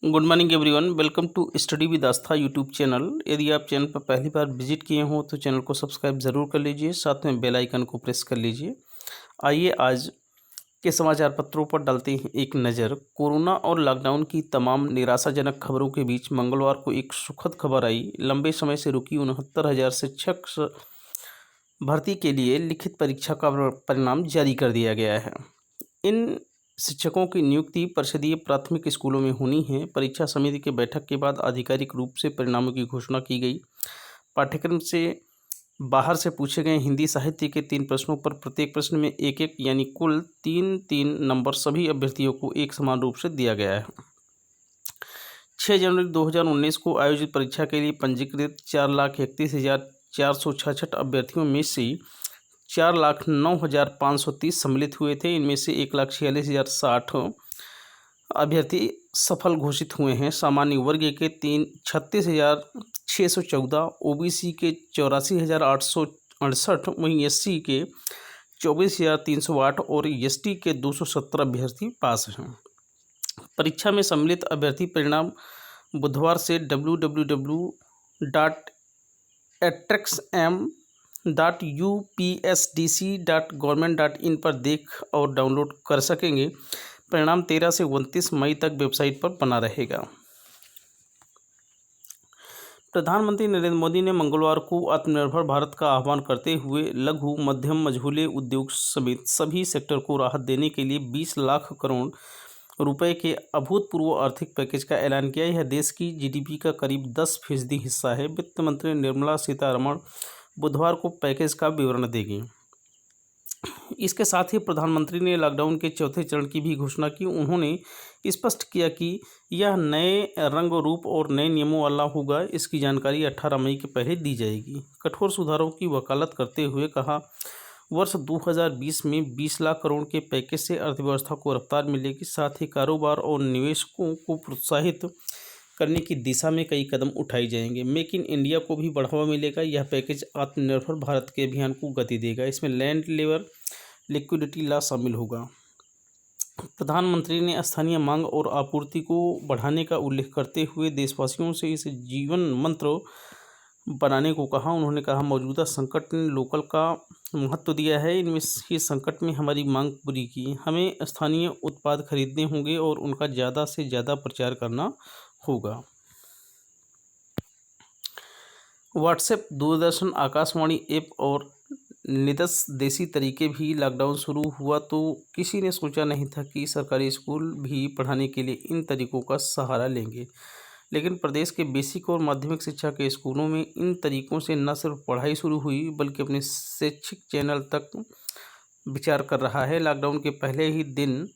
Good morning everyone, welcome to study with Aastha YouTube channel. यदि आप channel पर पहली बार विजिट किए हों तो चैनल को सब्सक्राइब ज़रूर कर लीजिए, साथ में बेल आइकन को प्रेस कर लीजिए। आइए आज के समाचार पत्रों पर डालते हैं एक नज़र। कोरोना और लॉकडाउन की तमाम निराशाजनक खबरों के बीच मंगलवार को एक सुखद खबर आई। लंबे समय से रुकी 69,000 शिक्षक भर्ती के लिए लिखित परीक्षा का परिणाम जारी कर दिया गया है। इन शिक्षकों की नियुक्ति परिषदीय प्राथमिक स्कूलों में होनी है। परीक्षा समिति की बैठक के बाद आधिकारिक रूप से परिणामों की घोषणा की गई। पाठ्यक्रम से बाहर से पूछे गए हिंदी साहित्य के 3 प्रश्नों पर प्रत्येक प्रश्न में एक यानी कुल 3 नंबर सभी अभ्यर्थियों को एक समान रूप से दिया गया है। 6 जनवरी 2019 को आयोजित परीक्षा के लिए पंजीकृत 4,31,466 अभ्यर्थियों में से 4,09,530 सम्मिलित हुए थे। इनमें से 1,46,060 अभ्यर्थी सफल घोषित हुए हैं। सामान्य वर्ग के 36,614, ओबीसी के 84,868, वहीं एससी के 24,308 और एसटी के 217 अभ्यर्थी पास हैं। परीक्षा में सम्मिलित अभ्यर्थी परिणाम बुधवार से www.attrexam.upsdc.government.in पर देख और डाउनलोड कर सकेंगे। परिणाम 13 से 29 मई तक वेबसाइट पर बना रहेगा। प्रधानमंत्री नरेंद्र मोदी ने मंगलवार को आत्मनिर्भर भारत का आह्वान करते हुए लघु, मध्यम, मझोले उद्योग समेत सभी सेक्टर को राहत देने के लिए 20 लाख करोड़ रुपए के अभूतपूर्व आर्थिक पैकेज का ऐलान किया। यह देश की जीडीपी का करीब 10% हिस्सा है। वित्त मंत्री निर्मला सीतारमण बुधवार को पैकेज का विवरण देंगी। इसके साथ ही प्रधानमंत्री ने लॉकडाउन के चौथे चरण की भी घोषणा की। उन्होंने स्पष्ट किया कि यह नए रंग, रूप और नए नियमों वाला होगा। इसकी जानकारी 18 मई के पहले दी जाएगी। कठोर सुधारों की वकालत करते हुए कहा, वर्ष 2020 में 20 लाख करोड़ के पैकेज से अर्थव्यवस्था को रफ्तार मिलेगी। साथ ही कारोबार और निवेशकों को प्रोत्साहित करने की दिशा में कई कदम उठाए जाएंगे। मेक इन इंडिया को भी बढ़ावा मिलेगा। यह पैकेज आत्मनिर्भर भारत के अभियान को गति देगा। इसमें लैंड, लेबर, लिक्विडिटी लॉ शामिल होगा। प्रधानमंत्री ने स्थानीय मांग और आपूर्ति को बढ़ाने का उल्लेख करते हुए देशवासियों से इसे जीवन मंत्र बनाने को कहा। उन्होंने कहा, मौजूदा संकट ने लोकल का महत्व दिया है। इनमें इस संकट में हमारी मांग पूरी की। हमें स्थानीय उत्पाद खरीदने होंगे और उनका ज़्यादा से ज़्यादा प्रचार करना होगा। व्हाट्सएप, दूरदर्शन, आकाशवाणी ऐप और निदर्श देसी तरीके भी लॉकडाउन शुरू हुआ तो किसी ने सोचा नहीं था कि सरकारी स्कूल भी पढ़ाने के लिए इन तरीकों का सहारा लेंगे। लेकिन प्रदेश के बेसिक और माध्यमिक शिक्षा के स्कूलों में इन तरीकों से न सिर्फ पढ़ाई शुरू हुई बल्कि अपने शैक्षिक चैनल तक विचार कर रहा है। लॉकडाउन के पहले ही दिन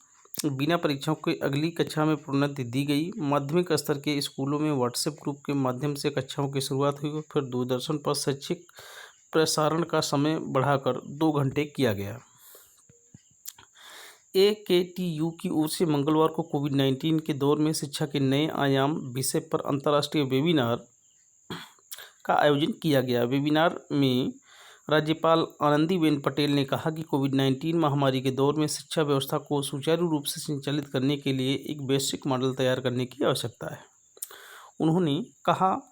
बिना परीक्षाओं के अगली कक्षा में प्रोन्नति दी गई। माध्यमिक स्तर के स्कूलों में व्हाट्सएप ग्रुप के माध्यम से कक्षाओं की शुरुआत हुई। फिर दूरदर्शन पर शैक्षिक प्रसारण का समय बढ़ाकर 2 घंटे किया गया। AKTU की ओर से मंगलवार को कोविड-19 के दौर में शिक्षा के नए आयाम विषय पर अंतर्राष्ट्रीय वेबिनार का आयोजन किया गया। वेबिनार में राज्यपाल आनंदीबेन पटेल ने कहा कि कोविड-19 महामारी के दौर में शिक्षा व्यवस्था को सुचारू रूप से संचालित करने के लिए एक वैश्विक मॉडल तैयार करने की आवश्यकता है। उन्होंने कहा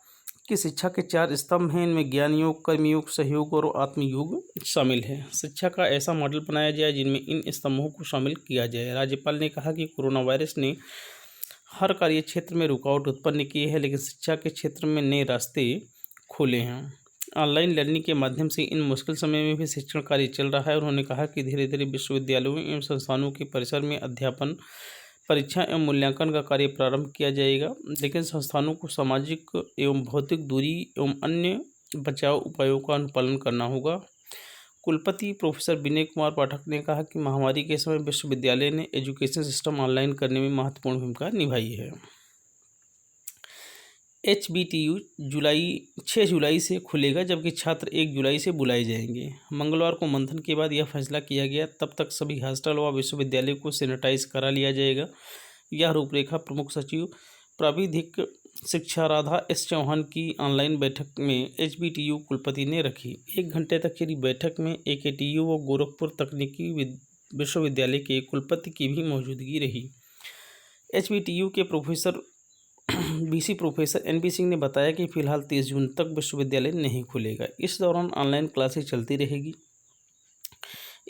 कि शिक्षा के 4 स्तंभ हैं। इनमें ज्ञान योग, कर्मयोग, सहयोग और आत्मयोग शामिल है। शिक्षा का ऐसा मॉडल बनाया जाए जिनमें इन स्तंभों को शामिल किया जाए। राज्यपाल ने कहा कि कोरोना वायरस ने हर कार्य क्षेत्र में रुकावट उत्पन्न की है, लेकिन शिक्षा के क्षेत्र में नए रास्ते खोले हैं। ऑनलाइन लर्निंग के माध्यम से इन मुश्किल समय में भी शिक्षण कार्य चल रहा है। उन्होंने कहा कि धीरे धीरे विश्वविद्यालयों एवं संस्थानों के परिसर में अध्यापन, परीक्षा एवं मूल्यांकन का कार्य प्रारंभ किया जाएगा, लेकिन संस्थानों को सामाजिक एवं भौतिक दूरी एवं अन्य बचाव उपायों का अनुपालन करना होगा। कुलपति प्रोफेसर विनय कुमार पाठक ने कहा कि महामारी के समय विश्वविद्यालय ने एजुकेशन सिस्टम ऑनलाइन करने में महत्वपूर्ण भूमिका निभाई है। HBTU 6 जुलाई से खुलेगा, जबकि छात्र 1 जुलाई से बुलाए जाएंगे। मंगलवार को मंथन के बाद यह फैसला किया गया। तब तक सभी हॉस्टल व विश्वविद्यालय को सैनिटाइज करा लिया जाएगा। यह रूपरेखा प्रमुख सचिव प्राविधिक शिक्षा राधा एस चौहान की ऑनलाइन बैठक में HBTU कुलपति ने रखी। 1 घंटे तक चली बैठक में AKTU व गोरखपुर तकनीकी विश्वविद्यालय के कुलपति की भी मौजूदगी रही। HBTU के professor BC professor NP Singh ने बताया कि फिलहाल 30 जून तक विश्वविद्यालय नहीं खुलेगा। इस दौरान ऑनलाइन क्लासेस चलती रहेगी।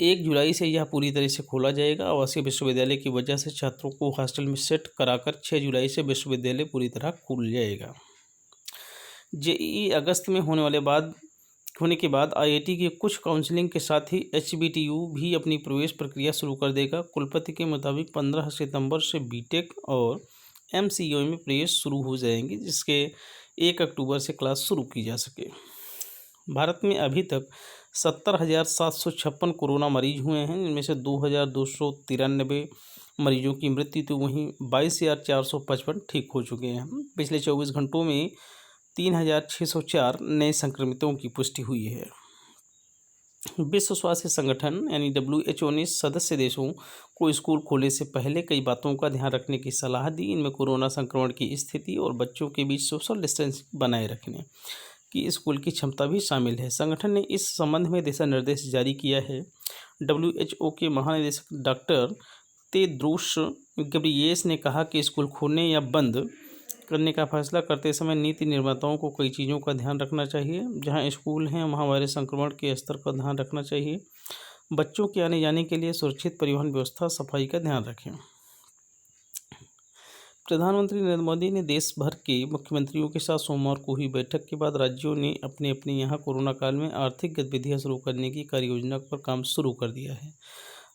1 जुलाई से यह पूरी तरह से खोला जाएगा। आवासीय विश्वविद्यालय की वजह से छात्रों को हॉस्टल में सेट कराकर 6 जुलाई से विश्वविद्यालय पूरी तरह खुल जाएगा। जेईई अगस्त में होने के बाद आईआईटी की कुछ काउंसलिंग के साथ ही एचबीटीयू भी अपनी प्रवेश प्रक्रिया शुरू कर देगा। कुलपति के मुताबिक 15 सितंबर से बीटेक और एमसीयू में प्रवेश शुरू हो जाएंगे, जिसके 1 अक्टूबर से क्लास शुरू की जा सके। भारत में अभी तक 70,756 कोरोना मरीज हुए हैं, जिनमें से 2,293 मरीजों की मृत्यु तो वहीं 22,455 ठीक हो चुके हैं। पिछले 24 घंटों में 3,604 नए संक्रमितों की पुष्टि हुई है। विश्व स्वास्थ्य संगठन यानी WHO ने सदस्य देशों को स्कूल खोलने से पहले कई बातों का ध्यान रखने की सलाह दी। इनमें कोरोना संक्रमण की स्थिति और बच्चों के बीच सोशल डिस्टेंसिंग बनाए रखने की स्कूल की क्षमता भी शामिल है। संगठन ने इस संबंध में दिशा निर्देश जारी किया है। WHO के महानिदेशक डॉक्टर तेद्रोस गब्रियेसस ने कहा कि स्कूल खोलने या बंद करने का फैसला करते समय नीति निर्माताओं को कई चीज़ों का ध्यान रखना चाहिए। जहां स्कूल हैं वहां वायरस संक्रमण के स्तर का ध्यान रखना चाहिए। बच्चों के आने जाने के लिए सुरक्षित परिवहन व्यवस्था, सफाई का ध्यान रखें। प्रधानमंत्री नरेंद्र मोदी ने देश भर के मुख्यमंत्रियों के साथ सोमवार को हुई बैठक के बाद राज्यों ने अपने अपने यहाँ कोरोना काल में आर्थिक गतिविधियाँ शुरू करने की कार्ययोजना पर काम शुरू कर दिया है।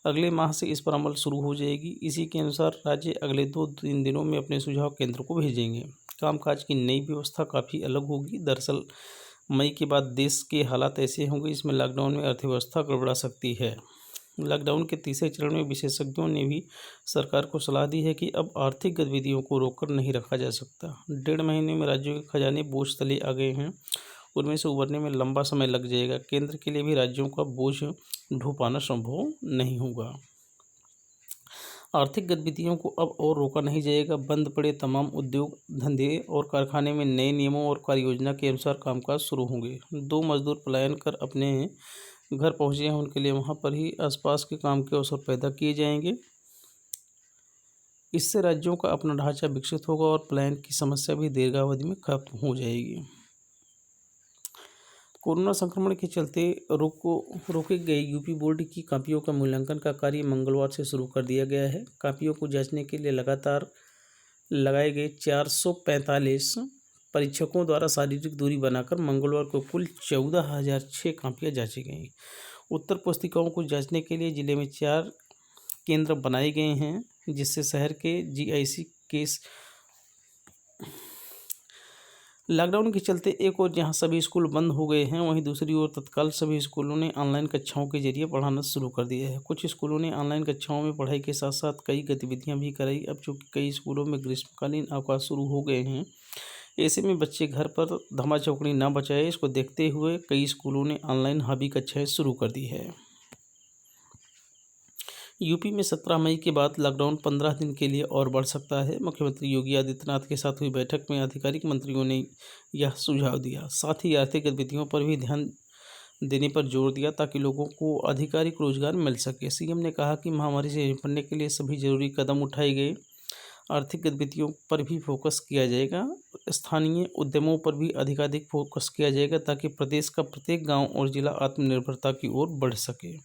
अगले माह से इस पर अमल शुरू हो जाएगी। इसी के अनुसार राज्य अगले 2-3 दिनों में अपने सुझाव केंद्र को भेजेंगे। कामकाज की नई व्यवस्था काफ़ी अलग होगी। दरअसल मई के बाद देश के हालात ऐसे होंगे जिसमें लॉकडाउन में अर्थव्यवस्था गड़बड़ा सकती है। लॉकडाउन के तीसरे चरण में विशेषज्ञों ने भी सरकार को सलाह दी है कि अब आर्थिक गतिविधियों को रोककर नहीं रखा जा सकता। 1.5 महीने में राज्यों के खजाने बोझ तले आ गए हैं। उनमें से उबरने में लंबा समय लग जाएगा। केंद्र के लिए भी राज्यों का बोझ ढो पाना संभव नहीं होगा। आर्थिक गतिविधियों को अब और रोका नहीं जाएगा। बंद पड़े तमाम उद्योग धंधे और कारखाने में नए नियमों और कार्ययोजना के अनुसार कामकाज शुरू होंगे। 2 मजदूर पलायन कर अपने घर पहुंचे हैं, उनके लिए वहां पर ही आसपास के काम के अवसर पैदा किए जाएंगे। इससे राज्यों का अपना ढांचा विकसित होगा और पलायन की समस्या भी दीर्घावधि में खत्म हो जाएगी। कोरोना संक्रमण के चलते रोके गए यूपी बोर्ड की कॉपियों का मूल्यांकन का कार्य मंगलवार से शुरू कर दिया गया है। कॉपियों को जांचने के लिए लगातार लगाए गए 445 परीक्षकों द्वारा शारीरिक दूरी बनाकर मंगलवार को कुल 14,006 कॉपियाँ जांची गईं। उत्तर पुस्तिकाओं को जांचने के लिए जिले में 4 केंद्र बनाए गए हैं, जिससे शहर के जीआईसी केस लॉकडाउन के चलते एक और जहां सभी स्कूल बंद हो गए हैं, वहीं दूसरी ओर तत्काल सभी स्कूलों ने ऑनलाइन कक्षाओं के जरिए पढ़ाना शुरू कर दिया है। कुछ स्कूलों ने ऑनलाइन कक्षाओं में पढ़ाई के साथ साथ कई गतिविधियां भी कराई। अब चूँकि कई स्कूलों में ग्रीष्मकालीन अवकाश शुरू हो गए हैं, ऐसे में बच्चे घर पर धमा चौकड़ी ना बचाए, इसको देखते हुए कई स्कूलों ने ऑनलाइन हॉबी कक्षाएँ शुरू कर दी है। यूपी में 17 मई के बाद लॉकडाउन 15 दिन के लिए और बढ़ सकता है। मुख्यमंत्री योगी आदित्यनाथ के साथ हुई बैठक में आधिकारिक मंत्रियों ने यह सुझाव दिया। साथ ही आर्थिक गतिविधियों पर भी ध्यान देने पर जोर दिया ताकि लोगों को आधिकारिक रोजगार मिल सके। सीएम ने कहा कि महामारी से निपटने के लिए सभी जरूरी कदम उठाए गए। आर्थिक गतिविधियों पर भी फोकस किया जाएगा। स्थानीय उद्यमों पर भी अधिकाधिक फोकस किया जाएगा ताकि प्रदेश का प्रत्येक गाँव और जिला आत्मनिर्भरता की ओर बढ़ सके।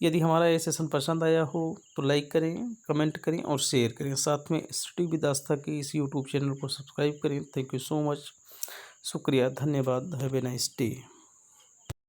यदि हमारा ये सेशन पसंद आया हो तो लाइक करें, कमेंट करें और शेयर करें। साथ में स्टडी विद आस्था के इस यूट्यूब चैनल को सब्सक्राइब करें। Thank you so much. शुक्रिया, धन्यवाद। Have a nice day.